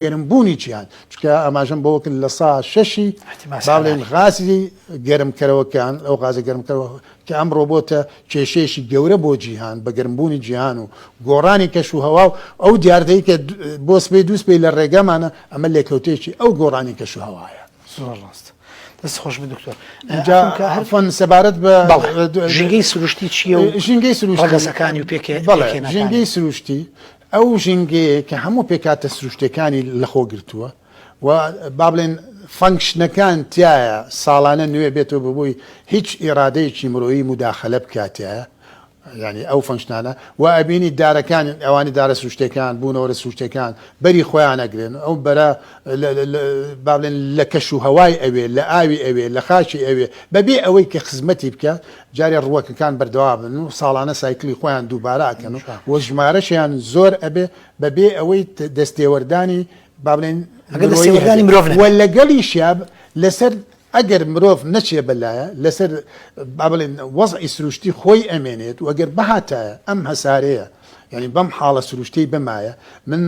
گەرمبوونی چیان چکە ئەماژەم بۆکن لە سا شەشی باڵێن غازی گەرمکەرەوەکان ئەو غازە گەرمکەرەوە کە ئەمڕۆ بۆتە کێشەیەشی گەورە بۆ جیهان بە گەرمبوونی جیهان و گۆڕانی کەش و هەوا و ئەو دیاردەی کە بۆ سبەی دووسبەی لە ڕێگەمانە ئەمە لێکەوتێکی ئەو گۆڕانی کەش و هەوایە. زۆر ڕاست. دەست خۆش بە دکتۆر. هەرفۆن سەبارەت بە ژینگەی سروشتی چییە و ژینگەی سروشتی ڕەگەزەکانی و ژینگەی سروشتی ئەو ژینگەیە کە هەموو پێکاتە سروشتەکانی لەخۆ گرتووە و با بڵێن فەنکشنەکان تایە ساڵانە نوێ بێتەوە ببووی هیچ ئێرادەیەکی مرۆیی مداخەلە بکاتایە ینی ئەو فەنکشنانە و ئەبینی دارەکان ئەوانی دارە سروشتەکان بوونەوەرە سروشتەکان بەری خۆیان ئەگرێن ئەو بەرە با بڵێن لە کەش و هەوای ئەوێ لە ئاوی ئەوێ لە خاچی ئەوێ بەبێ ئەوەی کە خزمەتی بکە جارێ ڕووەکەکان بەردەوا بن و ساڵانە سایکلی خۆیان دووبارە ئەکەن و ژمارەشیان زۆر ئەبێ بەبێ ئەوەی دەستێوەردانی با بڵێن وە لەگەڵی شاب لەسەر ئەگەر مرۆڤ نەچێ بەلایە لەسەر با بڵێن وەزعی سروشتی خۆی ئەمێنێت و ئەگەر بەهاتایە ئەم هەسارەیە ینی بەم حاڵە سروشتەی بمایە من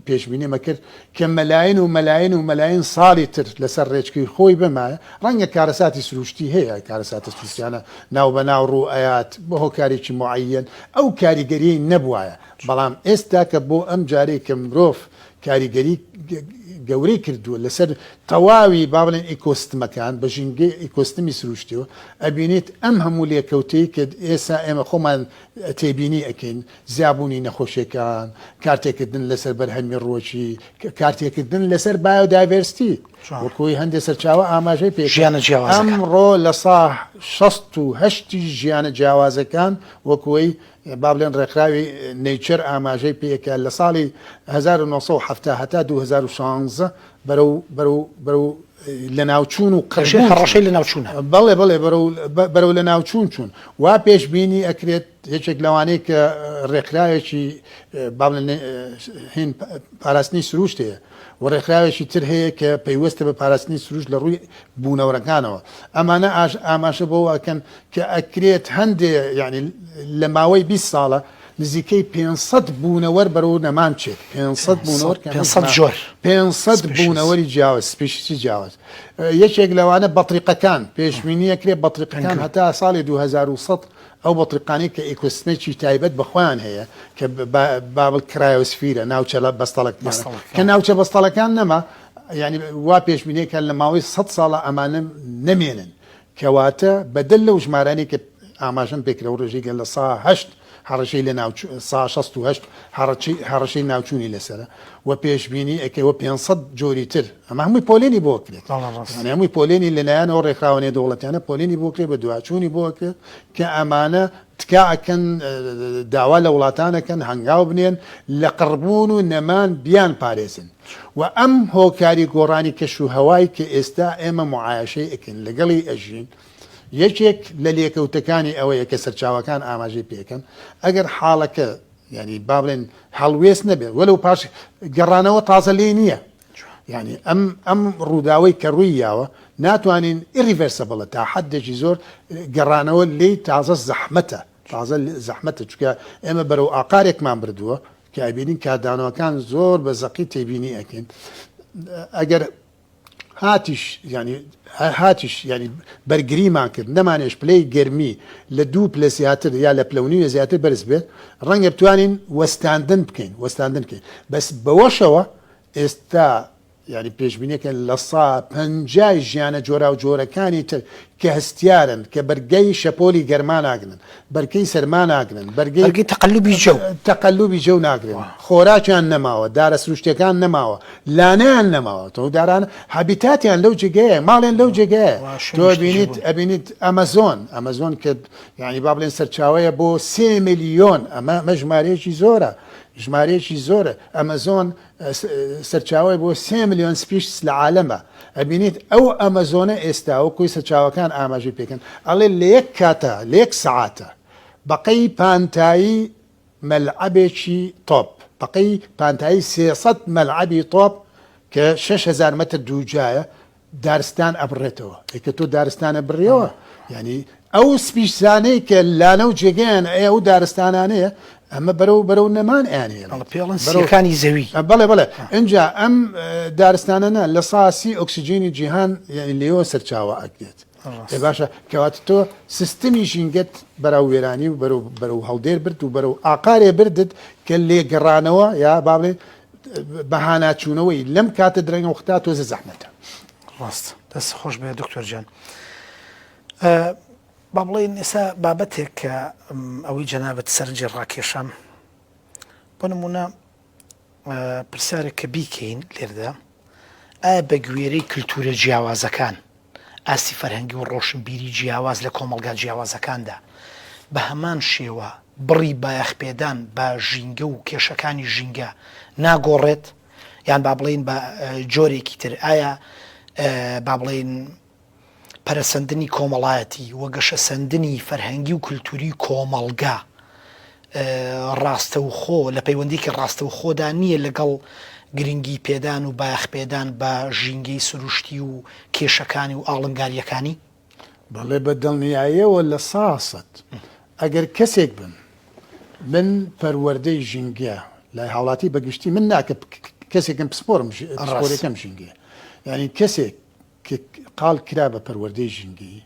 پێشبینیمە کرد کە مەلاین ساڵی تر لەسەر ڕێچکەی خۆی بمایە ڕەنگە کارەساتی سروشتی هەیە کارەساتە سروشتیانە ناو بەناو ڕوو ئەیات بە هۆکارێکی معەن ئەو کاریگەری نەبوایە بەڵام ئێستا کە بۆ ئەم جارەی کە مرۆڤ کاریگەری گەورەی کردووە لەسەر تەواوی با بڵێن ئیکۆستمەکان بە ژینگەی ئیکۆستمی سروشتیەوە ئەبینێت ئەم هەموو لێکەوتەی کە ئێستا ئێمە خۆمان تێبینی ئەکەین زیابوونی نەخۆشیەکان کارتێکردن لەسەر بەرهەمی ڕۆکی کارتێکردن لەسەر بایۆدایڤەرسیتی وەکوی هەندێک سەرچاوە ئاماژەی ژیانە جیاواز ئەمڕۆ لە سا 16 ژیانە جیاوازەکان وەکوی با بڵێن ڕێکخراوی نەیچەر ئاماژەی پێکە لە ساڵی 1970 هەتا 2016 بەرەو لە ناوچوون و هەڕەشەی لە ناوچوونە بەڵێ بەرەو لە ناوچوون چوون وا پێشبینی ئەکرێت هیچێک لەوانەیە کە ڕێکخراوێکی با بڵێن هین پاراستنی سروشتەیە و ڕێکخراوێکی تر هەیە کە پەیوەستە بە پاراستنی سروشت لە ڕووی بوونەوەرەکانەوە ئەمانە ئاماژە بۆ ئەکەن کە ئەکرێت هەندێ ینی لە ماوەی 20 ساڵە نزیکەی 500 بوونەوەر بەرەو نەمان چێت 500 بوونەوەر 500 بوونەوەری جیاواز سپیشیسی جیاواز یەکێک لەوانە بەطریقەکان پێشبینی ئەکرێت بەطریقەکان هەتا ساڵی 2100 ئەو بەطریقانی کە ئیکۆسیستمێکی تایبەت بەخۆیان هەیە کە بابل کرایۆسفیرە ناوچە لە بەستەڵەکان کە ناوچە بەستەڵەکان نەما ینی وا پێشبینەیە کە لە ماوەی 100 ساڵە ئەمانە نەمێنن کەواتە بەدل لەو ژمارانی کە ئاماژەم پێکرە و ڕێژێگە لە سا 8 هەڕەشەی لە سا 68 هەڕەشەی ناوچوونی لەسرە و پێشبینی ئەکەوە 500 جۆری تر ئەمە هەمووی پۆلێنی بۆ کرێت هەمووی پۆلێنی لەلایەنەوە ڕێکخراوەنێ دەوڵەتیانە پۆلێنی بۆ کرێت بە دوواچوونی بۆ کرێت کە ئەمانە تکاکەن داوا لە وڵاتانەکەن هەنگاو بنێن لە قڕبوون و نەمان بیان پارێزن و ئەم هۆکاری گۆڕانی کەش و هەوای کە ئێستا ئێمە معایشەی ئەکەن لەگەڵی ئەژین یەکێک لە لێکەوتەکانی ئەوەیە کە سەرچاوەکان ئاماژەی پێکەن ئەگەر حاڵەکە ینی با بڵێن هەڵوێست نەبێت وەلو پاش گەڕانەوە تازە لێ نییە ینی ئەم ڕووداوەی کە ڕووی یاوە ناتوانین ئیریڤەرسەبڵە تا حەدێکی زۆر گەڕانەوە لێی تازە زەحمەتە چکە ئێمە بەرەو ئاقارێکمان بردووە کە ئەبینین کاردانەوەکان زۆر بە زەقی تێبینی ئەکەین ئەگەر هاتیش ینی بەرگریمان کرد نەمانێش پلەی گەرمی لە 2 پلە زیاتر یا لە پلەونی زیاتر بەرز بێت ڕەنگە بتوانین وەستاندن بکەین بەس بەوەشەوە ئێستا ینی پێشبینەکە لە سا 50 ژیانە جۆرا و جۆرەکانی تر کە هەستیارن کە بەرگەی شەپۆلی گەرمان ناگرن بەرگەی سەرما ناگرن بەرگەی تەقەلوبی جەو ناگرن خۆراکیان نەماوە دارە سروشتەکان نەماوە لانەیان نەماوە تۆ داران هەبیتاتیان لەو جێگەیە ماڵێن لەو جێگەیە تۆ ئەبینیت ئەمەزۆن کە ینی با بڵێن سەرچاوەیە بۆ 3 ملیۆن ئەمە ژمارەیەکی زۆرە ئەمەزۆن سەرچاوی بۆ 3 ملیۆن سپیش لە عالەمە ئەبینیت ئەو ئەمەزۆنە ئێستا وەکوی سەرچاوەکان ئاماژەی پێکەن ئەڵێ لە یەک کاتە لە یەک سەعاتە بەقەی پانتایی مەلعەبێکی تۆپ بەقەی پانتایی 300 مەلعەبی تۆپ کە 6000 مەتر دووجایە دارستان ئەبڕێتەوە کە تۆ دارستانە بڕیەوە ینی ئەو سپیشزانەی کە لانە و جێگەیان ئەو دارستانانەیە ئەمە بەرەو نەمان ئەیانێ پێڵەن سیەکانی زەوی بەڵێ اینجا ئەم دارستانەنە لە ساسی ئۆکسسیجینی جیهان لێەوە سەرچاوە ئەکرێت باشە کەواتە تۆ سیستمی ژینگەت بەراو وێرانی و بەرەو هەڵدێر برد و بەرەو ئاقارێ بردت کە لێگەڕانەوە یا باڵێ بەهاناچوونەوەی لەم کاتە درەنگە وختا تۆزە زەحمەتە ڕاست دەست خۆش بێ دکتۆر جان با بڵێن ئێستا بابەتێک کە ئەوەی جەنابەت سەرنجی ڕاکێشام بۆ نمونە پرسیارێک کە بیکەین لێردا ئایا بە گوێرەی کللتورە جیاوازەکان ئاسی فەرهەنگی و ڕۆشنبیری جیاواز لە کۆمەلگا جیاوازەکاندا بە هەمان شێوە بڕی بایەخپێدان بە ژینگە و کێشەکانی ژینگە ناگۆڕێت یان با بڵێن بە جۆرێکی تر ئایا با بڵێن پەرەسەندنی کۆمەڵایەتی وە گەشەسەندنی فەرهەنگی و کللتوری کۆمەڵگا ڕاستەوخۆ لە پەیوەندیکە ڕاستەوخۆدا نییە لەگەڵ گرنگی پێدان و بایەخپێدان بە ژینگەی سروشتی و کێشەکانی و ئاڵنگاریەکانی بەڵێ بە دڵنیاییەوە لە ساست ئەگەر کەسێک من پەروەردەی ژینگە لای هاوڵاتی بەگشتی من ناکە کەسێکم پسپۆرەکەم ژینگە یعنی کەسێک قال کرا بە پەروەردەی ژینگی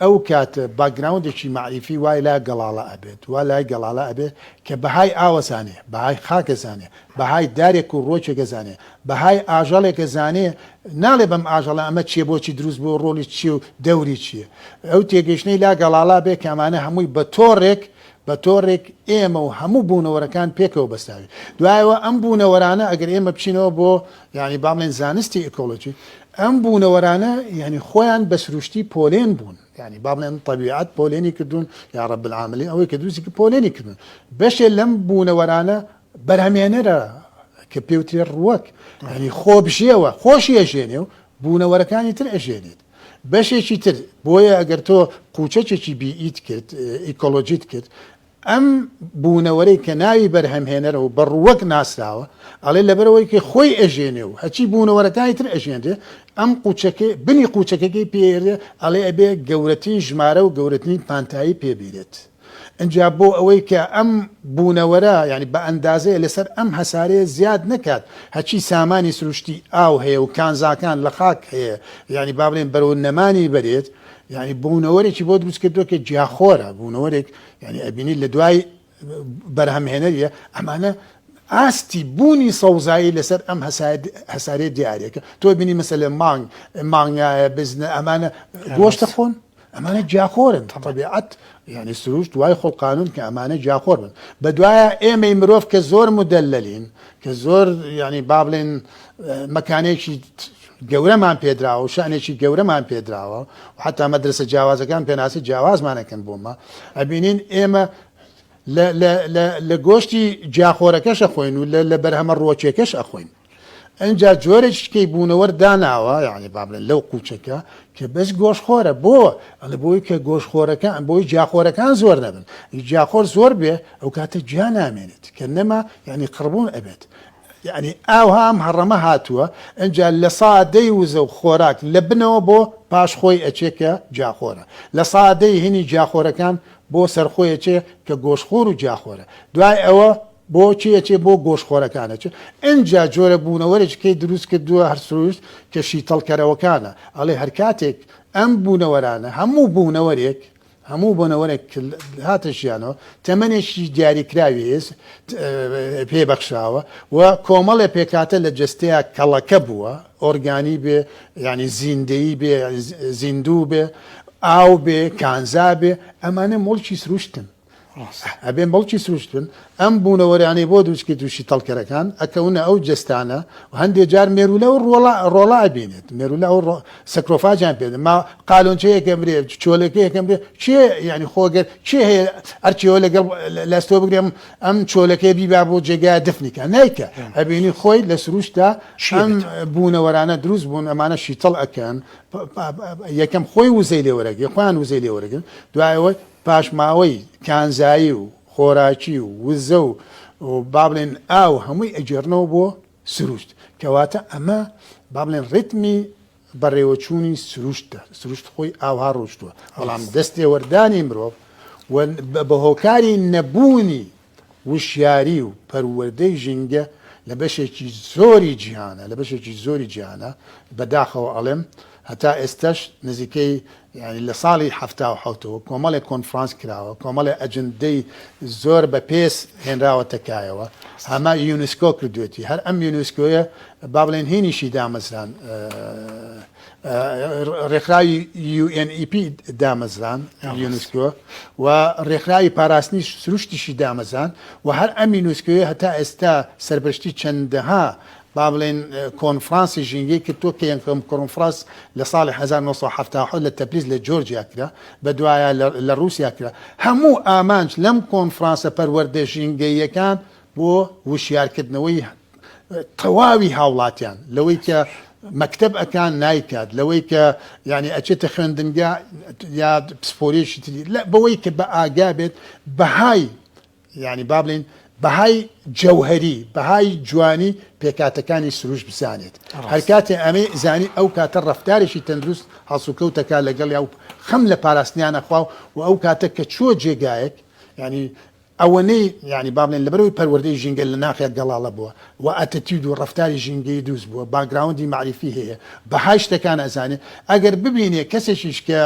ئەو کاتە باگراوندێکی معریفی وای لا گەڵاڵە ئەبێت وا لای گەڵاڵە ئەبێت کە بەهای ئاوەزانێ بەهای خاکەزانێ بەهای دارێک و ڕۆچێکەزانێ بەهای ئاژەڵێکە زانێ ناڵێ بەم ئاژەڵە ئەمە چیە بۆچی دروست بۆ ڕۆلی چی و دەوری چییە ئەو تێگەشتەی لا گەڵاڵا بێ کە ئەمانە هەمووی بە تۆڕێک ئێمە و هەموو بوونەوەرەکان پێکەوە بەستاوی دوایەوە ئەم بوونەوەرانە ئەگەر ئێمە بچینەوە بۆ یعنی بامڵێن زانستی ئیکۆلۆجی ئەم بوونەوەرانە یعنی خۆیان بە سروشتی پۆلێن بوون یعنی بابڵێن طبیعت پۆلێنی کردوون یا رب العالمین ئەوەی کە دروستی پۆلێنی کردوون بەشێ لەم بوونەوەرانە بەرهەمێنەرە کە پێوترێ ڕووەک ینی خۆبژێەوە خۆشی ئەژێنێ و بوونەوەرەکانی تر ئەژێنێت بەشێکی تر بۆیە ئەگەر تۆ قوچەکێکی بیئیت کرد ئیکۆلۆجیت کرد ئەم بوونەوەرەی کە ناوی بەرهەمهێنەرە و بەڕووەک ناسراوە ئەڵێ لەبەرەوەی کە خۆی ئەژێنێ و هەچی بوونەوەرەکانی تر ئەژێنێ ئەم قوچەکە بنی قوچەکەی پێێردێ ئەڵێ ئەبێ گەورەترین ژمارە و گەورەترین پانتایی پێبیرێت اینجا بۆ ئەوەی کە ئەم بوونەوەرە ینی بە ئەندازەیە لەسەر ئەم هەسارەیە زیاد نکات هەچی سامانی سروشتی ئاو هەیە و کانزاکان لە خاک هەیە ینی با بڵێن بەرەو نەمانی بەرێت ینی بوونەوەرێکی بۆ دروست کردووە کە جیاخۆرە بوونەوەرێک ینی ئەبینی لە دوای بەرهەمهێنەریە ئەمانە ئاستی بوونی سەوزایی لەسەر ئەم هەسارێ دیارێکە تۆ بینی مەسەلە مانگایە بزنە ئەمانە گۆشتە خۆن ئەمانە جیاخۆرن طبیعت یعنی سروشت دوای خۆقانون کە ئەمانە جیاخۆر بن بە دوایە ئێمەی مرۆڤ کە زۆر مدەللین کە زۆر ینی با بڵێن مەکانێکی گەورەمان پێدراوە و شانێکی گەورەمان پێدراوە و حتا مەدرسە جیاوازەکان پێناسی جیاوازمانەکەن بۆمە ئەبینین ئێمە لە گۆشتی جیاخۆرەکەش ئەخۆین و لە بەرهەمە ڕۆچێکەش ئەخۆین ئەنجا جۆرێکیکەی بوونەوەر داناوە یعنی با بڵێن لەو قوچەکە کە بەس گۆشخۆرە بۆ ئەلە بۆی کە گۆشخۆرەکان بۆی جیاخۆرەکان زۆر نەبن جیاخۆر زۆر بێ ئەو کاتە جیا نامێنێت کە نەما یعنی قڕبوون ئەبێت یعنی ئاوهام هەڕەمە هاتووە ئەنجا لە سادەی وزە و خۆراک لە بنەوە بۆ پاشخۆی ئەچێکە جاخۆرە لە سادەی هینی جاخۆرەکان بۆ سەرخۆیەچێ کە گۆشخۆر و جاخۆرە دوای ئەوە بۆ چیەچێ بۆ گۆشخۆرەکانەچێ ئەجا جۆرە بوونەوەرێککەی دروست کردووە هەر سروشت کە شیتەڵکەرەوەکانە ئەڵێ هەر کاتێک ئەم بوونەوەرانە هەموو بوونەوەرێک هاتە ژیانەوە تەمەنێکی دیاریکراوی هێز پێبەخشاوە و کۆمەڵێ پێکاتە لە جستەیە کەڵەکە بووە ئۆرگانی بێ ینی زیندەیی بێ زیندوو بێ ئاو بێ کانزا بێ ئەمانە مڵکی سروشتن ئەبێن بەڵکی سروشتن ئەم بوونەوەرانەی بۆ دروستکە تووشی تەڵکەرەکان ئەکەونە ئەو جستانە و هەندێک جار مێرولە و ڕۆڵا ئەبینێت مێرولە و سەکرۆفاجیان پێدە ما قالۆنچەیەکەم برێ چۆلەکەیەکەم برێ چێ ینی خۆگەر چێ هەیە ئەرچیەوە لەگەڵ لەستۆ بگرێم ئەم چۆلەکەی بیبا بۆ جێگای دفنیکە نیکە ئەبینی خۆی لە سروشتا ئەم بوونەوەرانە دروست بوون ئەمانە شیتەڵ ئەکەن یەکەم خۆی وزەی لێوەرەگە خۆیان وزەی لێوەرەگرن دوایەوەی پاشماوەی کانزایی و خۆراکی و وزە و با بڵێن ئاو هەمووی ئەجێڕنەوە بۆ سروشت کەواتە ئەمە با بڵێن ڕێتمی بەڕێوەچوونی سروشتە سروشت خۆی ئاوها ڕۆشتووە بەڵام دەستێ وەردانی مرۆڤ بە هۆکاری نەبوونی وشیاری و پەروەردەی ژینگە لە بەشێکی زۆری جیهانە لە بەشێکی زۆری جیهانە بەداخەوە ئەڵێم هەتا ئێستش نزیکەی ینی لە ساڵی ه کۆمەڵێک کۆنفرانس کراوە کۆمەڵی ئەجندەی زۆر بە پێس هێنراوەتەکایەوە هەما یونسکۆ کردوێتی هەر ئەم یونسکۆیە با بڵێن هینیشی دامەزران ڕێکخراوی UNEP دامەزران یونسکۆ و ڕێکخراوی پاراستنی سروشتیشی دامەزان و هەر ئەم یونسکۆیە هەتا ئێستا سەربەشتی چەندەها با بڵێن کۆنفرانسی ژینگەی کردووە کە یەکەم کۆنفرانس لە ساڵی 1970 لە تەبریز لە جۆرجیا کرا بە دوایە لە رووسیا کرا هەموو ئامانج لەم کۆنفرانسە پەروەردە ژینگەیەکان بۆ وشیارکردنەوەی تەواوی هاوڵاتیان لەوەی کە مەکتب ئەکان نایکات لەوەی کە ینی ئەچێتە خوێندنگا یا پسپۆرێکی تری بەوەی کە بە ئاگا بێت بەهای ینی با بڵێن بەهای جەوهەری بەهای جوانی پێکاتەکانی سروش بزانێت هەر کاتێ ئەمێ زانی ئەو کاتە ڕەفتارێکی تەندروست هەڵسوکەوتەکە لەگەڵ یا خەم لە پاراستنیانە خواو و ئەو کاتە کە چوە جێگایەک ینی ئەوەنەی ینی با بڵێن لەبەرەوەی پەروەردەی ژینگە لە ناخێت گەڵاڵە بووە و ئەتەتیود و ڕەفتاری ژینگەی دووست بووە باگراوندی معریفی هەیە بەهای شتەکان ئەزانێت ئەگەر ببینێ کەسێکیش کە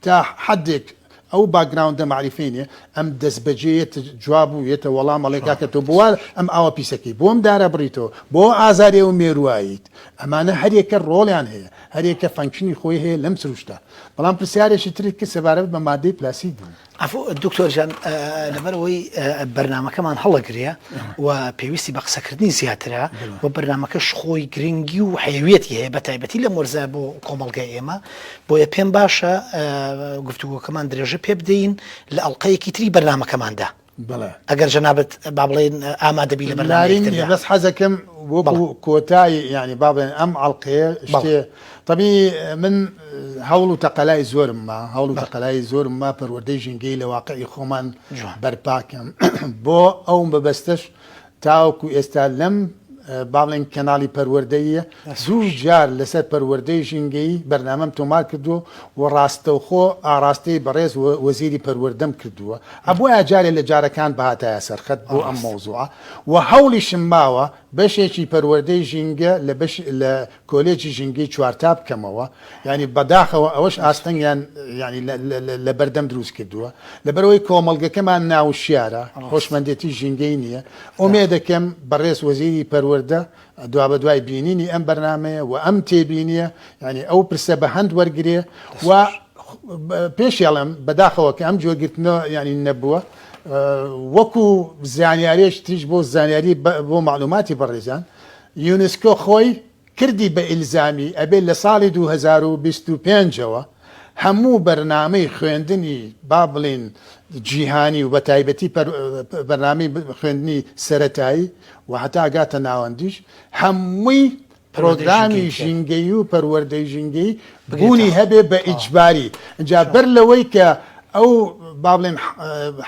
تا حدێک ئەو باگراوندە معریفینێ ئەم دەستبەجێت جواب و یێتە وەڵام ئەڵێکاکەەوە بوار ئەم ئاوە پیسەکەی بۆم دارە بڕیتەوە بۆ ئازارێ و مێرواییت ئەمانە هەرێکە ڕۆڵیان هەیە هەرێکە فەنکشنی خۆی هەیە لەم سروشتە بەڵام پرسیارێکی تری کە سەبارەت بە مادەی پلاسیک بوو دکتۆر جان لەبەرەوەی بەرنمەکەمان هەڵەگرێ و پێویستی بە قسەکردنی زیاترە و بەرنمەکەش خۆی گرنگی و حەیوێتی هەیە بە تایبەتی لە مۆرزە بۆ کۆمەڵگای ئێمە بۆیە پێم باشە گفتوگۆکەمان درێژە پێ بدەین لە ئەڵلقەیەکی تری بەرنمەکەماندا ئەگەر جەنابەت با بڵێن ئامادەبی لە بەرنامە بەس حەزەکەم وەکو کۆتایی ینی با بڵێن ئەم ئەڵلقەیە شتێ طبی من هەوڵ و تەقەلای زۆرم ما هەوڵ و تەقەلای زۆرم ما پەروەردەی ژینگەی لە واقعی خۆمان بەرپاکەم بۆ ئەوم بەبەستەش تاوەکو ئێستا لەم با بڵێن کەناڵی پەروەردەیە زوو جار لەسەر پەروەردەی ژینگەی بەرنامەم تۆمار کردو و ڕاستەوخۆ ئاراستەی بەڕێز وەزیری پەروەردەم کردووە ئەبوو ئاجارێ لە جارەکان بەهاتایە سەرخەت بۆ ئەم مەوزوعە و هەوڵیشم ماوە بەشێکی پەروەردەی ژینگە لە کۆلێجی ژینگەی چوارتا بکەمەوە ینی بەداخەوە ئەوەش ئاستەنگیان ینی لە بەردەم دروست کردووە لەبەرەوەی کۆمەڵگەکەمان ناوشیارە خۆشمەندێتی ژینگەی نییە ئومێ دەکەم بەڕێز وەزیری پەروەردە دوا بە دوای بینینی ئەم بەرنمەیە و ئەم تێبینیە ینی ئەو پرسە بە هەند وەرگێ و پێشێڵم بەداخەوە کە ئەم جۆگرتنەوە ینی نەبووە وەکو زانیاریش تریش بۆ زانیاری بۆ معلوماتی بەڕێزان یونسکۆ خۆی کردی بە ئیلزامی ئەبێ لە ساڵی 2025ەوە هەموو بەرنامەی خوێندنی با بڵێن جیهانی و بە تایبەتی بەرنامەی خوێندنی سەرەتایی و هەتا گاتە ناوەندیش هەمووی پرۆگرامی ژینگەی و پەروەردەی ژینگەی بوونی هەبێ بە ئیجباری اینجا بەر لەوەی کە ئەو با بڵێن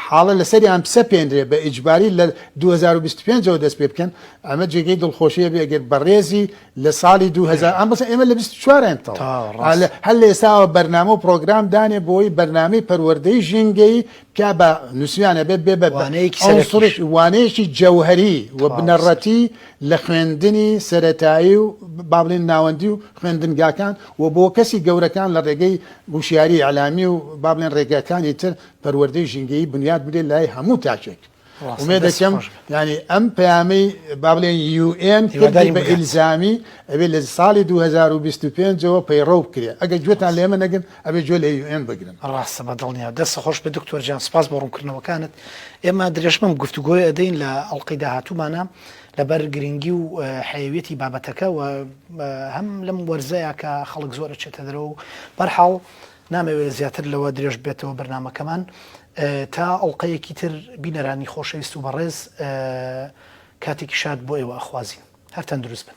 حاڵە لەسەریان پسە پێندرێ بە ئیجباری لە 2025ەوە دەست پێ بکەن ئەمە جێگەی دڵخۆشیە بێ ئەگەر بەڕێزی لە ساڵی 2000 ئەم بەس ئێمە لە 24 هەر لە ئێستاوە بەرنامە و پرۆگرام دانێ بۆی بەرنامەی پەروەردەی ژینگەی کە بە نووسیانە بێت بێ وانەیەکی جەوهەری و بنەڕەتی لە خوێندنی سەرەتایی و با بڵێن ناوەندی و خوێندنگاکان و بۆ کەسی گەورەکان لە ڕێگەی وشیاری ئەلامی و با بڵێن ڕێگەکانی تر پەروەردەی ژینگەی بنیاد بدێت لای هەموو تاچێک ومێ دەکەم ینی ئەم پەیامەی با بڵێن UN کردی بە ئیلزامی ئەبێ لە ساڵی 2025ەوە پەیڕەو بکرێ ئەگەر گوێتان لێمە نەگەن ئەبێ گوێ لە UN بگرن ڕاستە بەدڵنیا دەستە خۆش بە دکتۆر جان سپاس بۆ ڕوونکردنەوەکانت ئێمە درێژمەم گفتوگۆی ئەدەین لە ئەڵلقەی داهاتوومانە لەبەر گرنگی و حەیوێتی بابەتەکە و هەم لەم وەرزەیە کە خەڵک زۆرە چێتە دەرەوە و بەرحاڵ نامەوێت زیاتر لەوە درێژ بێتەوە بەرنمەکەمان تا ئەڵلقەیەکی تر بینەرانی خۆشەویست و بەڕێز کاتێکی شاد بۆ ئێوە ئەخوازیین هەر تەندروست بن.